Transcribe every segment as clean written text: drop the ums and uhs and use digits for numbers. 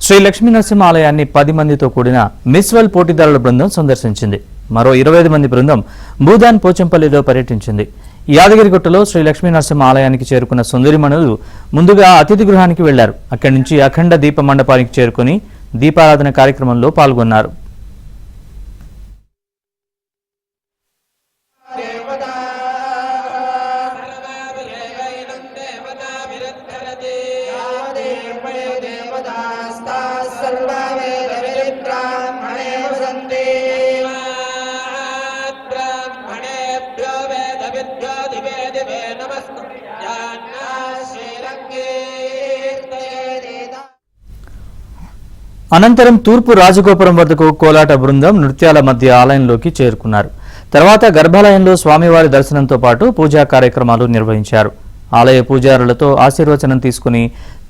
శ్రీ లక్ష్మీ నరసింహ ఆలయాన్ని 10 మందితో కూడిన మిస్ వరల్డ్ పోటీదారుల బృందం సందర్శించింది. మరో 25 మంది బృందం భూదాన్ పోచంపల్లిలో పర్యటించింది. యాదగిరిగుట్టలో శ్రీ లక్ష్మీ నరసింహ ఆలయానికి చేరుకున్న సుందరిమణులు ముందుగా అతిథి గృహానికి వెళ్లారు. అక్కడి నుంచి అఖండ దీప మండపానికి చేరుకుని దీపారాధన కార్యక్రమంలో పాల్గొన్నారు. అనంతరం తూర్పు రాజగోపురం వద్దకు కోలాట బృందం నృత్యాల మధ్య ఆలయంలోకి చేరుకున్నారు. తర్వాత గర్భాలయంలో స్వామివారి దర్శనంతో పాటు పూజా కార్యక్రమాలు నిర్వహించారు. ఆలయ పూజారులతో ఆశీర్వచనం తీసుకుని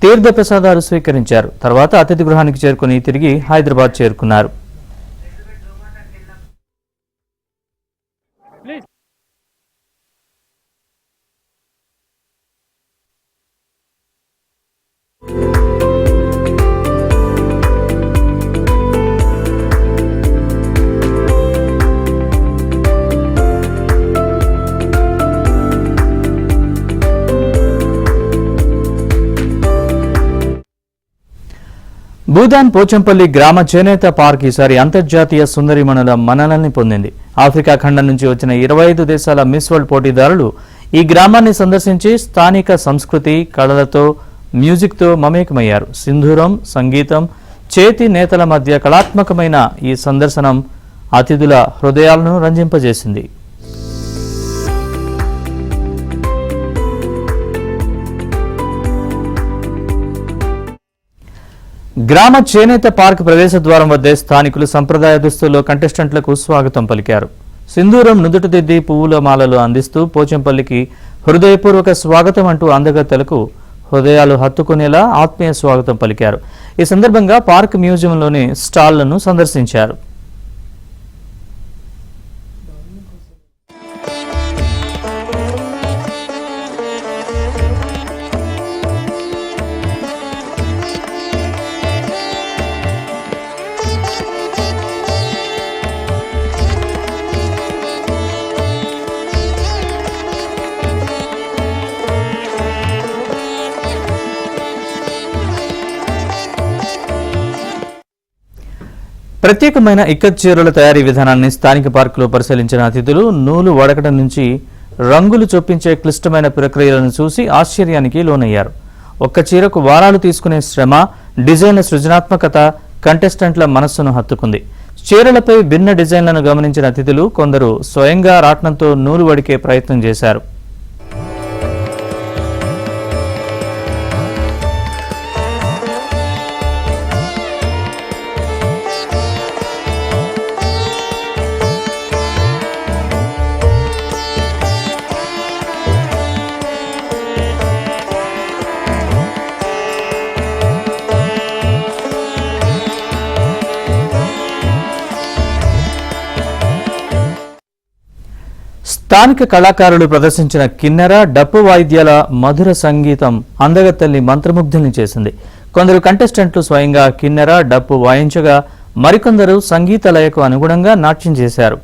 తీర్థ ప్రసాదాలు స్వీకరించారు. తర్వాత అతిథి గృహానికి చేరుకుని తిరిగి హైదరాబాద్ చేరుకున్నారు. భూదాన్ పోచంపల్లి గ్రామ చేనేత పార్క్ ఈసారి అంతర్జాతీయ సుందరిమణుల మన్ననల్ని పొందింది. ఆఫ్రికా ఖండం నుంచి వచ్చిన 25 దేశాల మిస్ వరల్డ్ పోటీదారులు ఈ గ్రామాన్ని సందర్శించి స్థానిక సంస్కృతి, కళలతో, మ్యూజిక్తో మమేకమయ్యారు. సింధూరం, సంగీతం, చేతి నేతల మధ్య కళాత్మకమైన ఈ సందర్శనం అతిథుల హృదయాలను రంజింపజేసింది. గ్రామ చేనేత పార్క్ ప్రవేశ ద్వారం వద్దే స్థానికులు సంప్రదాయ దుస్తుల్లో కంటెస్టెంట్లకు స్వాగతం పలికారు. సింధూరం నుదుట దిద్ది పువ్వుల మాలలు అందిస్తూ పోచంపల్లికి హృదయపూర్వక స్వాగతం అంటూ అందగత్తెలకు హృదయాలు హత్తుకునేలా ఆత్మీయ స్వాగతం పలికారు. ఈ సందర్భంగా పార్క్ మ్యూజియంలోని స్టాళ్లను సందర్శించారు. ప్రత్యేకమైన ఇక్కత్ చీరల తయారీ విధానాన్ని స్థానిక పార్కులో పరిశీలించిన అతిథులు నూలు వడకడం నుంచి రంగులు చొప్పించే క్లిష్టమైన ప్రక్రియలను చూసి ఆశ్చర్యానికి లోనయ్యారు. ఒక్క చీరకు వారాలు తీసుకునే శ్రమ, డిజైన్ల సృజనాత్మకత కంటెస్టెంట్ల మనస్సును హత్తుకుంది. చీరలపై భిన్న డిజైన్లను గమనించిన అతిథులు కొందరు స్వయంగా రాట్నంతో నూలు వడికే ప్రయత్నం చేశారు. స్థానిక కళాకారులు ప్రదర్శించిన కిన్నెర, డప్పు వాయిద్యాల మధుర సంగీతం అందగత్తెల్ని మంత్రముగ్ధుల్ని చేసింది. కొందరు కంటెస్టెంట్లు స్వయంగా కిన్నెర, డప్పు వాయించగా మరికొందరు సంగీత లయకు అనుగుణంగా నాట్యం చేశారు.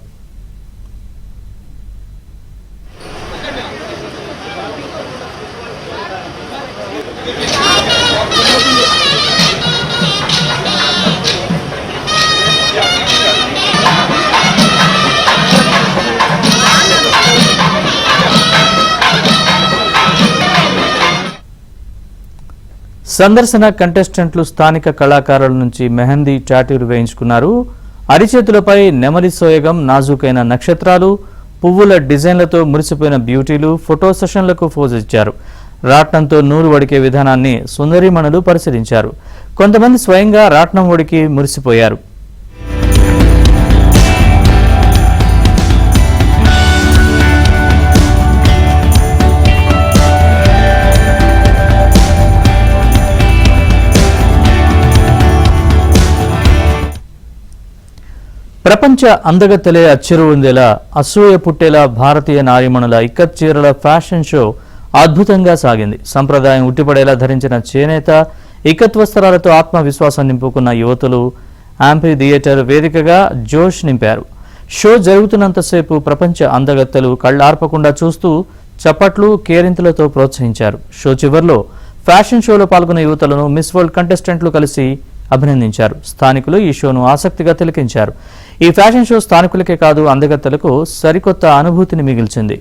సందర్శన కంటెస్టెంట్లు స్థానిక కళాకారుల నుంచి మెహందీ, టాటూలు వేయించుకున్నారు. అరిచేతులపై నెమలి సోయగం, నాజూకైన నక్షత్రాలు, పువ్వుల డిజైన్లతో మురిసిపోయిన బ్యూటీలు ఫోటో సెషన్లకు పోజ్ ఇచ్చారు. రాట్నంతో నూలు వడికే విధానాన్ని సుందరిమణులు పరిశీలించారు. కొంతమంది స్వయంగా రాట్నం వడికి మురిసిపోయారు. ప్రపంచ అందగత్తెలే అచ్చెరువుందేలా అసూయ పుట్టేలా భారతీయ నారీమణుల ఇక్కత్ చీరల ఫ్యాషన్ షో అద్భుతంగా సాగింది. సంప్రదాయం ఉట్టిపడేలా ధరించిన చేనేత ఇకత్వస్త్రాలతో ఆత్మవిశ్వాసం నింపుకున్న యువతులు యాంపీ థియేటర్ వేదికగా జోష్ నింపారు. షో జరుగుతున్నంతసేపు ప్రపంచ అందగత్తెలు కళ్లార్పకుండా చూస్తూ చప్పట్లు, కేరింతలతో ప్రోత్సహించారు. షో చివర్లో ఫ్యాషన్ షోలో పాల్గొన్న యువతులను మిస్ వరల్డ్ కంటెస్టెంట్లు కలిసి అభినందించారు. స్థానికులు ఈ షోను ఆసక్తిగా తిలకించారు. ఈ ఫ్యాషన్ షో స్థానికులకే కాదు అందగత్తెలకు సరికొత్త అనుభూతిని మిగిల్చింది.